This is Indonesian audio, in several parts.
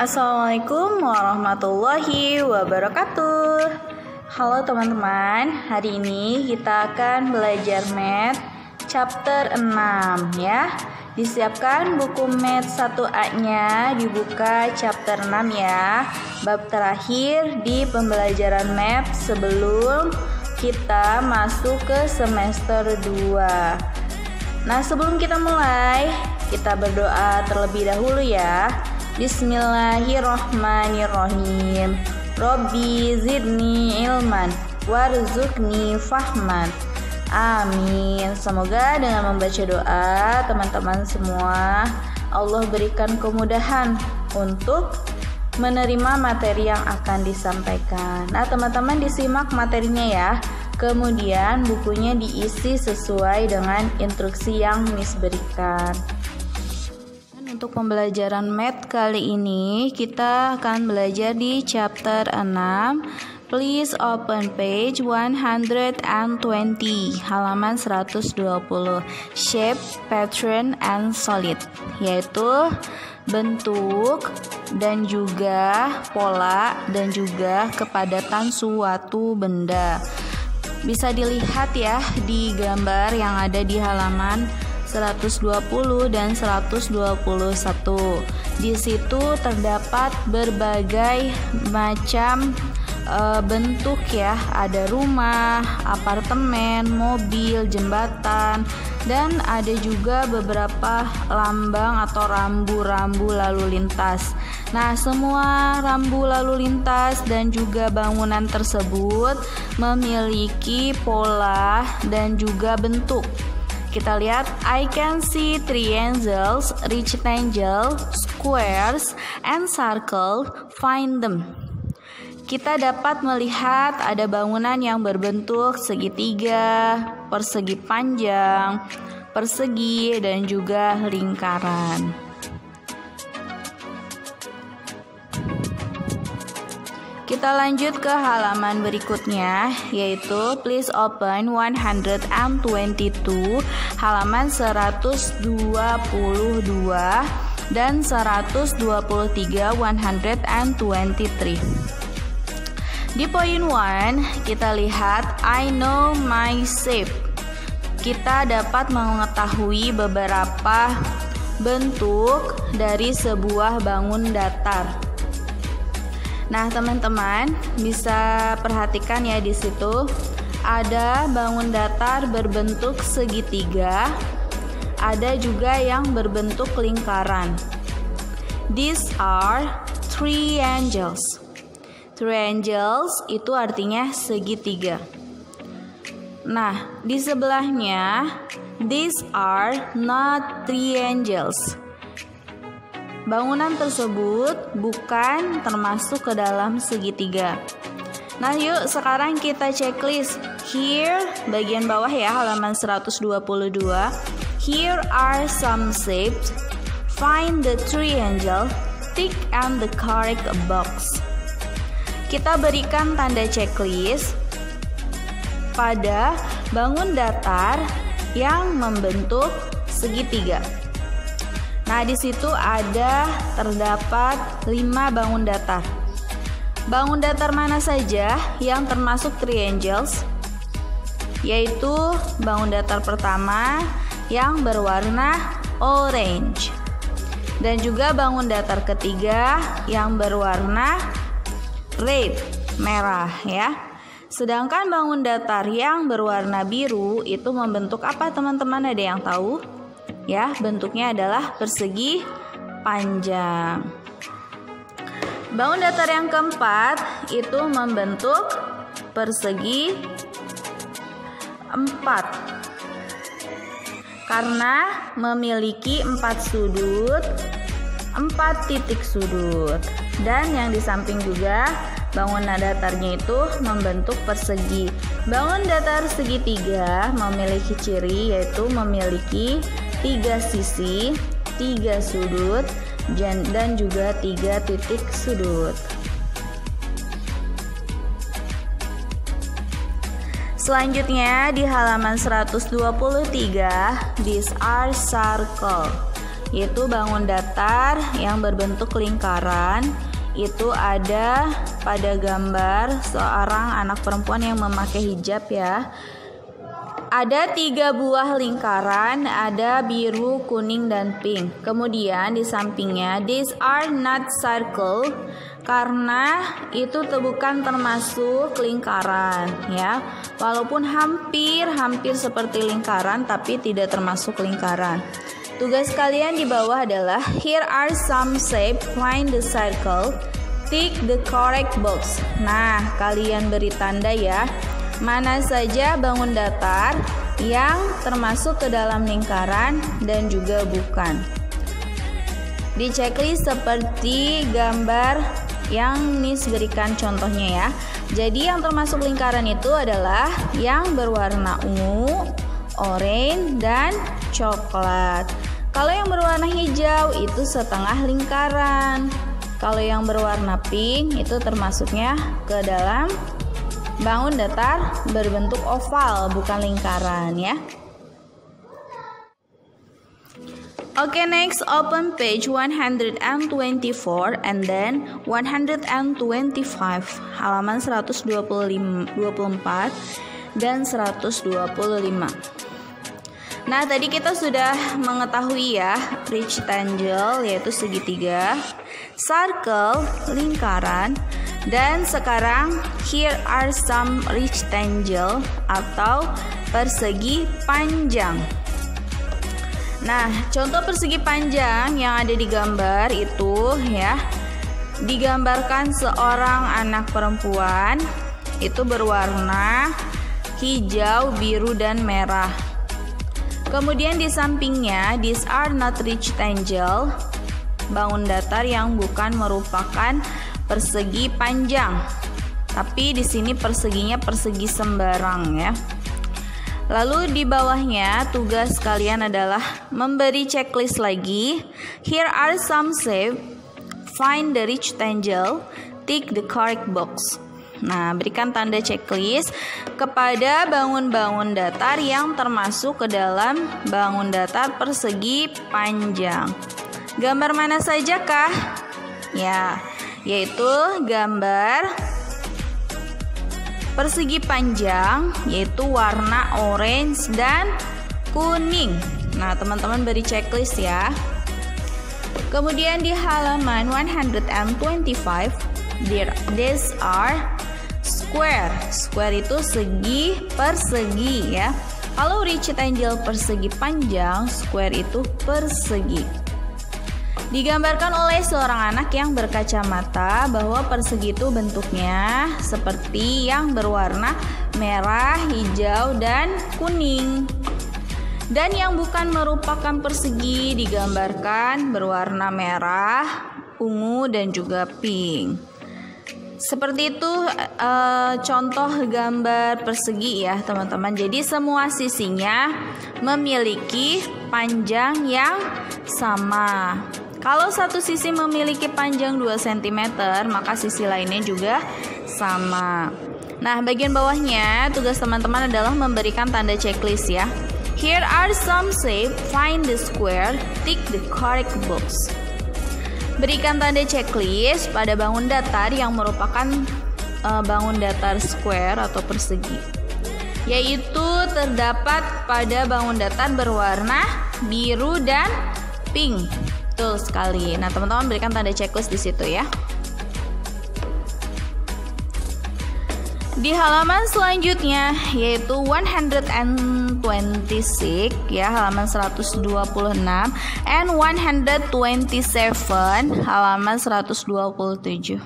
Assalamualaikum warahmatullahi wabarakatuh. Halo teman-teman, hari ini kita akan belajar Math chapter 6 ya. Disiapkan buku Math 1A-nya, dibuka chapter 6 ya. Bab terakhir di pembelajaran Math sebelum kita masuk ke semester 2. Nah, sebelum kita mulai, kita berdoa terlebih dahulu ya. Bismillahirrohmanirrohim. Robbi zidni ilman warzuqni fahman. Amin. Semoga dengan membaca doa teman-teman semua, Allah berikan kemudahan untuk menerima materi yang akan disampaikan. Nah, teman-teman disimak materinya ya. Kemudian bukunya diisi sesuai dengan instruksi yang Miss berikan. Untuk pembelajaran Math kali ini kita akan belajar di chapter 6. Please open page 120, halaman 120. Shape, pattern, and solid, yaitu bentuk dan juga pola dan juga kepadatan suatu benda. Bisa dilihat ya di gambar yang ada di halaman 120 dan 121. Di situ terdapat berbagai macam bentuk ya, ada rumah, apartemen, mobil, jembatan, dan ada juga beberapa lambang atau rambu-rambu lalu lintas. Nah, semua rambu lalu lintas dan juga bangunan tersebut memiliki pola dan juga bentuk. Kita lihat, I can see triangles, rectangle, squares, and circle. Find them. Kita dapat melihat ada bangunan yang berbentuk segitiga, persegi panjang, persegi, dan juga lingkaran. Kita lanjut ke halaman berikutnya, yaitu please open 122, halaman 122 dan 123, 123. Di poin 1 kita lihat I know my shape. Kita dapat mengetahui beberapa bentuk dari sebuah bangun datar. Nah, teman-teman bisa perhatikan ya, di situ ada bangun datar berbentuk segitiga, ada juga yang berbentuk lingkaran. These are triangles. Triangles itu artinya segitiga. Nah, di sebelahnya these are not triangles. Bangunan tersebut bukan termasuk ke dalam segitiga. Nah, yuk sekarang kita checklist. Here, bagian bawah ya, halaman 122. Here are some shapes. Find the triangle, tick and the correct box. Kita berikan tanda checklist pada bangun datar yang membentuk segitiga. Nah, di situ terdapat 5 bangun datar. Bangun datar mana saja yang termasuk triangles? Yaitu bangun datar pertama yang berwarna orange. Dan juga bangun datar ketiga yang berwarna red, merah ya. Sedangkan bangun datar yang berwarna biru itu membentuk apa, teman-teman? Ada yang tahu? Ya, bentuknya adalah persegi panjang. Bangun datar yang keempat itu membentuk persegi 4 karena memiliki 4 sudut, 4 titik sudut. Dan yang di samping juga bangunan datarnya itu membentuk persegi. Bangun datar segitiga memiliki ciri yaitu memiliki 3 sisi, 3 sudut, dan juga 3 titik sudut. Selanjutnya di halaman 123, these are circle. yaitu bangun datar yang berbentuk lingkaran. Itu ada pada gambar seorang anak perempuan yang memakai hijab ya. Ada 3 buah lingkaran, ada biru, kuning, dan pink. Kemudian di sampingnya, these are not circle, karena itu bukan termasuk lingkaran ya. Walaupun hampir seperti lingkaran, tapi tidak termasuk lingkaran. Tugas kalian di bawah adalah here are some shape, find the circle, tick the correct box. Nah, kalian beri tanda ya, mana saja bangun datar yang termasuk ke dalam lingkaran dan juga bukan. Di checklist seperti gambar yang Miss berikan contohnya ya. Jadi yang termasuk lingkaran itu adalah yang berwarna ungu, oranye, dan coklat. Kalau yang berwarna hijau itu setengah lingkaran. Kalau yang berwarna pink itu termasuknya ke dalam bangun datar berbentuk oval, bukan lingkaran ya. Oke, next open page 124 and then 125, halaman 124 dan 125. Nah, tadi kita sudah mengetahui ya rectangle yaitu segitiga, circle lingkaran, dan sekarang here are some rectangle atau persegi panjang. Nah, contoh persegi panjang yang ada di gambar itu ya, digambarkan seorang anak perempuan itu berwarna hijau, biru, dan merah. Kemudian di sampingnya, these are not rectangle, bangun datar yang bukan merupakan persegi panjang. Tapi di sini perseginya persegi sembarang ya. Lalu di bawahnya tugas kalian adalah memberi checklist lagi. Here are some shape, find the rectangle, tick the correct box. Nah, berikan tanda checklist kepada bangun-bangun datar yang termasuk ke dalam bangun datar persegi panjang. Gambar mana saja kah? Ya, yaitu gambar persegi panjang, yaitu warna orange dan kuning. Nah, teman-teman beri checklist ya. Kemudian di halaman 125, these are square. Square itu segi persegi ya. Kalau rectangle persegi panjang, square itu persegi. Digambarkan oleh seorang anak yang berkacamata bahwa persegi itu bentuknya seperti yang berwarna merah, hijau, dan kuning. Dan yang bukan merupakan persegi digambarkan berwarna merah, ungu, dan juga pink. Seperti itu contoh gambar persegi ya teman-teman. Jadi semua sisinya memiliki panjang yang sama. Kalau satu sisi memiliki panjang 2 cm, maka sisi lainnya juga sama. Nah, bagian bawahnya tugas teman-teman adalah memberikan tanda checklist ya. Here are some shape, find the square, tick the correct box. Berikan tanda checklist pada bangun datar yang merupakan bangun datar square atau persegi, yaitu terdapat pada bangun datar berwarna biru dan pink. Betul sekali. Nah, teman-teman berikan tanda checklist di situ ya. Di halaman selanjutnya yaitu 126 ya, halaman 126 and 127 halaman 127.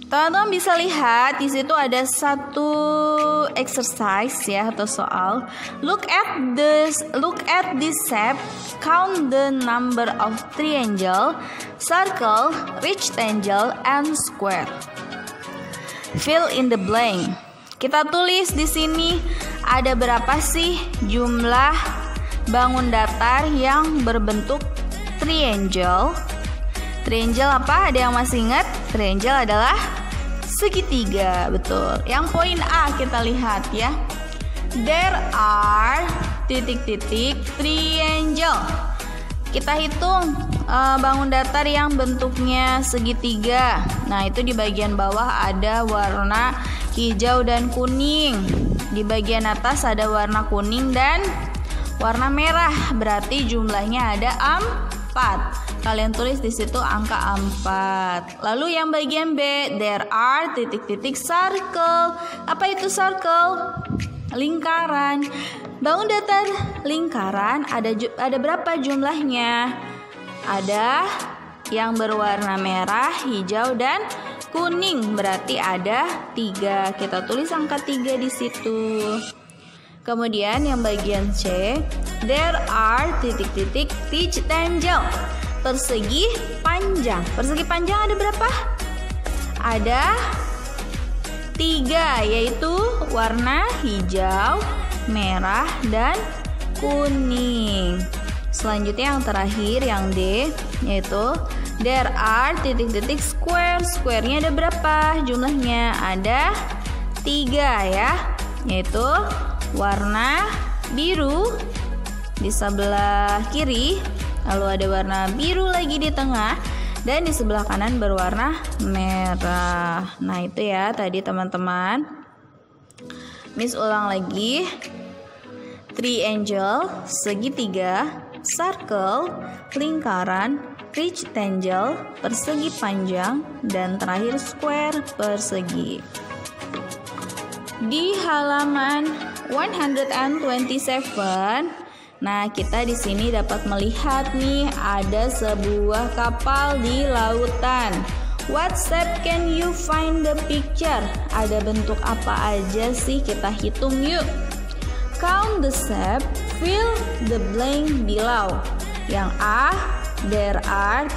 Teman-teman bisa lihat di situ ada satu exercise ya atau soal. Look at this shape, count the number of triangle, circle, rectangle, and square. Fill in the blank. Kita tulis di sini ada berapa sih jumlah bangun datar yang berbentuk triangle. Triangle apa? Ada yang masih ingat? Triangle adalah segitiga, betul. Yang poin A kita lihat ya. There are triangle. Kita hitung bangun datar yang bentuknya segitiga. Nah, itu di bagian bawah ada warna hijau dan kuning. Di bagian atas ada warna kuning dan warna merah. Berarti jumlahnya ada 4. Kalian tulis di situ angka 4. Lalu yang bagian B, there are circle. Apa itu circle? Lingkaran. Bangun datar lingkaran ada berapa jumlahnya? Ada yang berwarna merah, hijau dan kuning. Berarti ada 3. Kita tulis angka 3 di situ. Kemudian yang bagian C, there are rectangle. Persegi panjang. Persegi panjang ada berapa? Ada 3, yaitu warna hijau, merah, dan kuning. Selanjutnya yang terakhir yang D, yaitu there are square. Square-nya ada berapa jumlahnya? Ada 3 ya, yaitu warna biru di sebelah kiri, lalu ada warna biru lagi di tengah, dan di sebelah kanan berwarna merah. Nah, itu ya tadi teman-teman. Miss ulang lagi. Triangle, segitiga, circle, lingkaran, rectangle, persegi panjang, dan terakhir square, persegi. Di halaman 127, nah kita di sini dapat melihat nih ada sebuah kapal di lautan. What shape can you find the picture? Ada bentuk apa aja sih? Kita hitung yuk. Count the shape, fill the blank below. Yang A, there are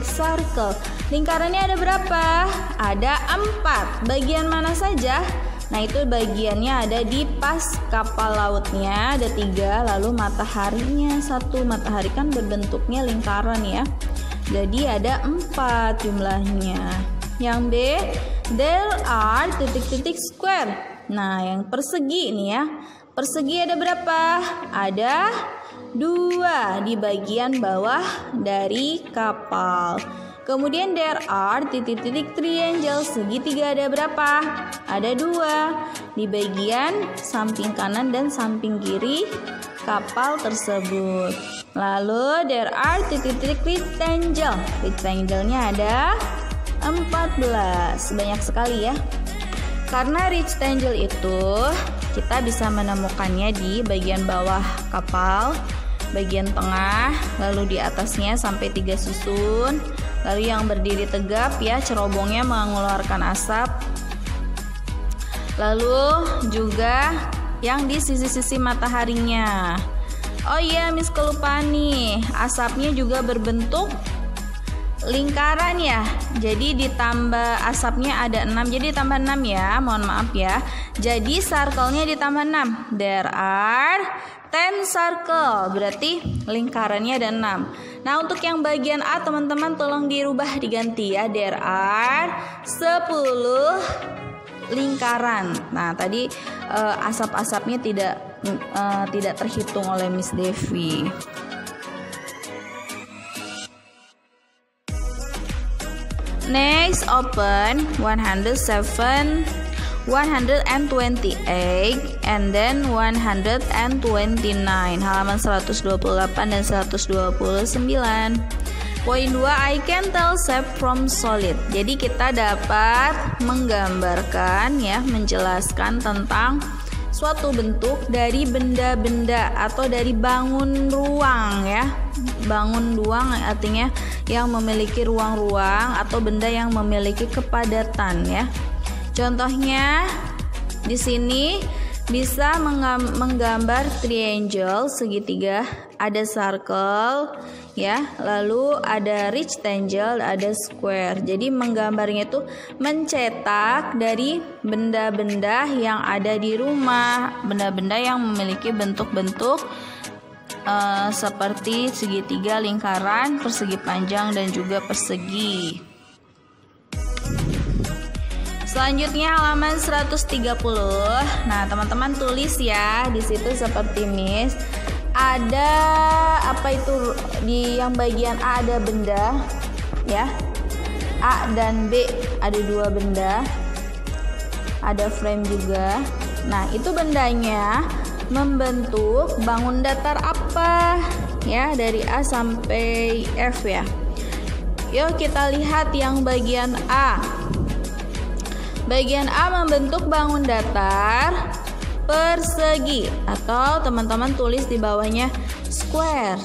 circle. Lingkarannya ada berapa? Ada 4. Bagian mana saja? Nah, itu bagiannya ada di pas kapal lautnya, ada 3. Lalu mataharinya 1. Matahari kan berbentuknya lingkaran ya. Jadi ada 4 jumlahnya. Yang B, there are square. Nah, yang persegi ini ya. Persegi ada berapa? Ada 2 di bagian bawah dari kapal. Kemudian there are triangle. Segitiga ada berapa? Ada 2 di bagian samping kanan dan samping kiri kapal tersebut. Lalu there are rectangle. Rectangle-nya ada 14. Banyak sekali ya. Karena rectangle itu kita bisa menemukannya di bagian bawah kapal, bagian tengah, lalu di atasnya sampai 3 susun. Lalu yang berdiri tegap ya, cerobongnya mengeluarkan asap. Lalu juga yang di sisi-sisi mataharinya. Oh iya, Miss kelupaan nih, asapnya juga berbentuk lingkaran ya. Jadi ditambah asapnya ada 6, jadi ditambah 6 ya, mohon maaf ya. Jadi circle-nya ditambah 6. There are 10 circle, berarti lingkarannya ada 6. Nah, untuk yang bagian A teman-teman tolong dirubah, diganti ya. There are 10 lingkaran. Nah, tadi asap-asapnya tidak terhitung oleh Miss Devi. Next, open 128 and then 129. Halaman 128 dan 129. Poin 2, I can tell shape from solid. Jadi kita dapat menggambarkan ya, menjelaskan tentang suatu bentuk dari benda-benda atau dari bangun ruang ya. Bangun ruang artinya yang memiliki ruang-ruang atau benda yang memiliki kepadatan ya. Contohnya di sini bisa menggambar triangle segitiga, ada circle ya, lalu ada rectangle, ada square. Jadi menggambarnya itu mencetak dari benda-benda yang ada di rumah, benda-benda yang memiliki bentuk-bentuk seperti segitiga, lingkaran, persegi panjang dan juga persegi. Selanjutnya halaman 130. Nah, teman-teman tulis ya di situ seperti Miss. Ada apa itu di yang bagian A ada benda ya. A dan B ada dua benda. Ada frame juga. Nah, itu bendanya membentuk bangun datar apa? Ya, dari A sampai F ya. Yuk kita lihat yang bagian A. Bagian A membentuk bangun datar persegi atau teman-teman tulis di bawahnya square.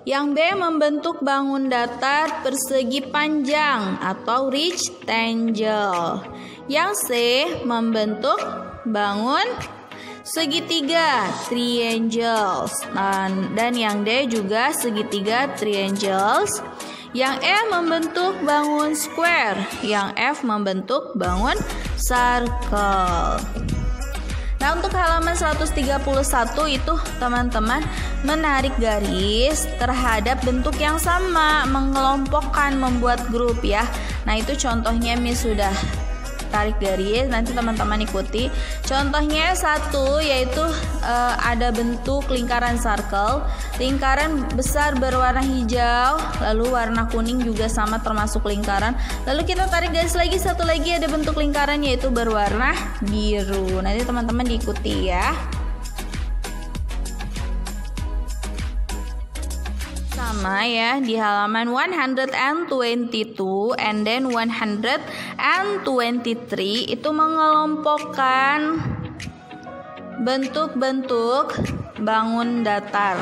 Yang B membentuk bangun datar persegi panjang atau rectangle. Yang C membentuk bangun segitiga triangles. Dan yang D juga segitiga triangles. Yang E membentuk bangun square, yang F membentuk bangun circle. Nah, untuk halaman 131 itu teman-teman menarik garis terhadap bentuk yang sama, mengelompokkan, membuat grup ya. Nah, itu contohnya Miss sudah tarik garis, nanti teman-teman ikuti. Contohnya satu yaitu ada bentuk lingkaran circle, lingkaran besar berwarna hijau, lalu warna kuning juga sama termasuk lingkaran. Lalu kita tarik garis lagi, satu lagi ada bentuk lingkaran yaitu berwarna biru. Nanti teman-teman diikuti ya. Sama ya di halaman 122 and then 123 itu mengelompokkan bentuk-bentuk bangun datar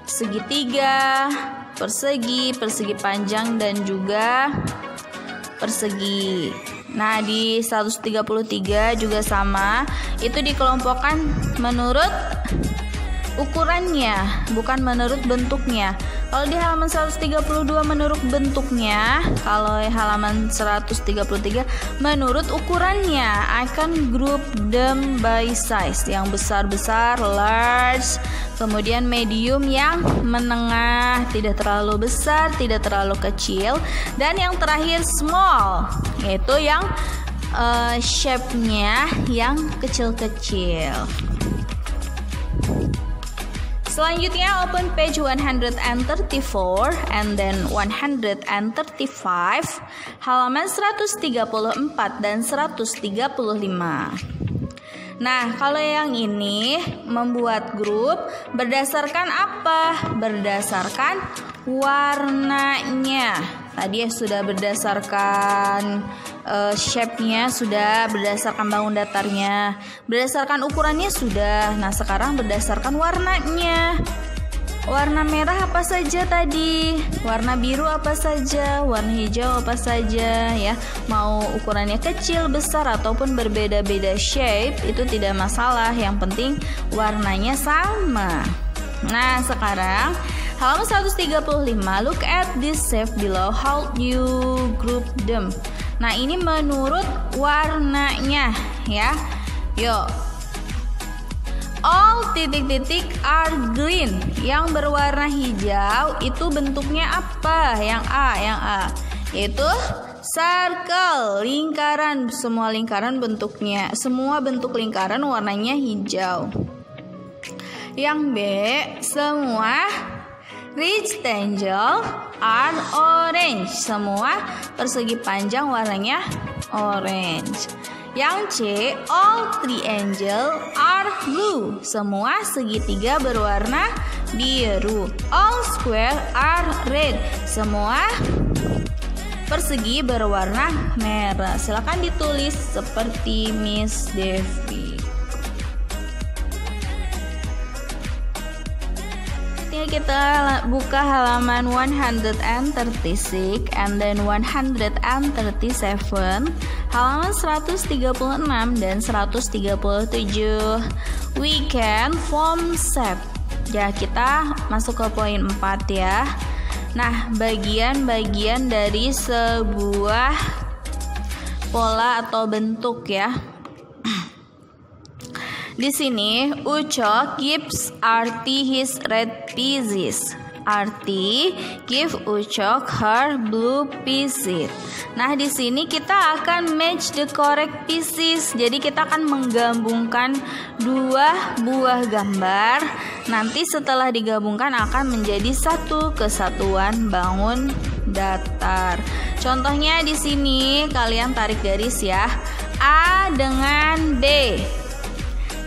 segitiga, persegi, persegi panjang dan juga persegi. Nah, di 133 juga sama, itu dikelompokkan menurut ukurannya, bukan menurut bentuknya. Kalau di halaman 132 menurut bentuknya, kalau halaman 133 menurut ukurannya. I can group them by size. Yang besar-besar, large, kemudian medium yang menengah, tidak terlalu besar, tidak terlalu kecil, dan yang terakhir small, yaitu yang shape-nya yang kecil-kecil. Selanjutnya open page 134 and then 135, halaman 134 dan 135. Nah, kalau yang ini membuat grup berdasarkan apa? Berdasarkan warnanya. Tadi sudah berdasarkan shape-nya, sudah berdasarkan bangun datarnya, berdasarkan ukurannya sudah. Nah, sekarang berdasarkan warnanya. Warna merah apa saja tadi? Warna biru apa saja? Warna hijau apa saja ya? Mau ukurannya kecil, besar ataupun berbeda-beda shape itu tidak masalah, yang penting warnanya sama. Nah, sekarang halaman 135, look at this shape below, how you group them. Nah, ini menurut warnanya ya. Yuk. All titik-titik are green. Yang berwarna hijau itu bentuknya apa? Yang A. Yaitu circle, lingkaran. Semua lingkaran bentuknya, semua bentuk lingkaran warnanya hijau. Yang B, semua rectangle are orange. Semua persegi panjang warnanya orange. Yang C, all triangle are blue. Semua segitiga berwarna biru. All square are red. Semua persegi berwarna merah. Silakan ditulis seperti Miss Devi. Kita buka halaman 136 and then 137, halaman 136 dan 137. We can form shape. Ya, kita masuk ke poin 4 ya. Nah, bagian-bagian dari sebuah pola atau bentuk ya. Di sini Uco gives Arti his red pieces. Arti give Ucok her blue pieces. Nah, di sini kita akan match the correct pieces. Jadi kita akan menggabungkan dua buah gambar. Nanti setelah digabungkan akan menjadi satu kesatuan bangun datar. Contohnya di sini kalian tarik garis ya. A dengan B,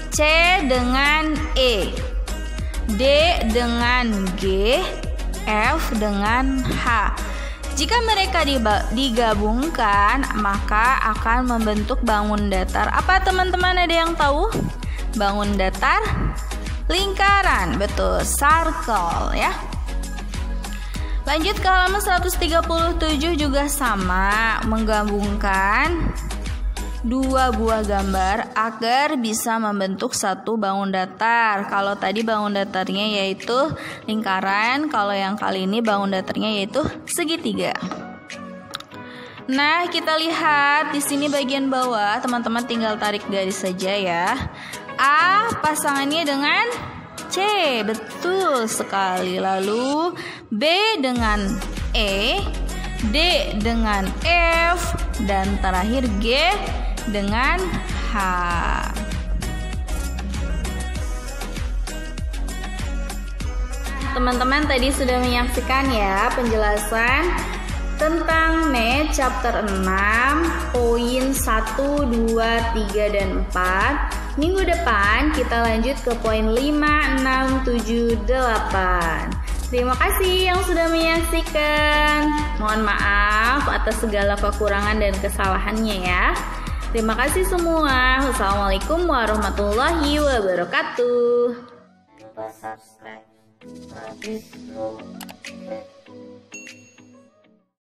C dengan E, D dengan G, F dengan H. Jika mereka digabungkan, maka akan membentuk bangun datar. Apa teman-teman ada yang tahu? Bangun datar lingkaran, betul, circle ya. Lanjut ke halaman 137 juga sama, menggabungkan dua buah gambar agar bisa membentuk satu bangun datar. Kalau tadi bangun datarnya yaitu lingkaran, kalau yang kali ini bangun datarnya yaitu segitiga. Nah, kita lihat di sini bagian bawah, teman-teman tinggal tarik garis saja ya. A pasangannya dengan C, betul sekali. Lalu B dengan E, D dengan F, dan terakhir G dengan H. Teman-teman tadi sudah menyaksikan ya penjelasan tentang Math chapter 6 poin 1, 2, 3, dan 4. Minggu depan kita lanjut ke poin 5, 6, 7, 8. Terima kasih yang sudah menyaksikan. Mohon maaf atas segala kekurangan dan kesalahannya ya. Terima kasih semua. Wassalamualaikum warahmatullahi wabarakatuh.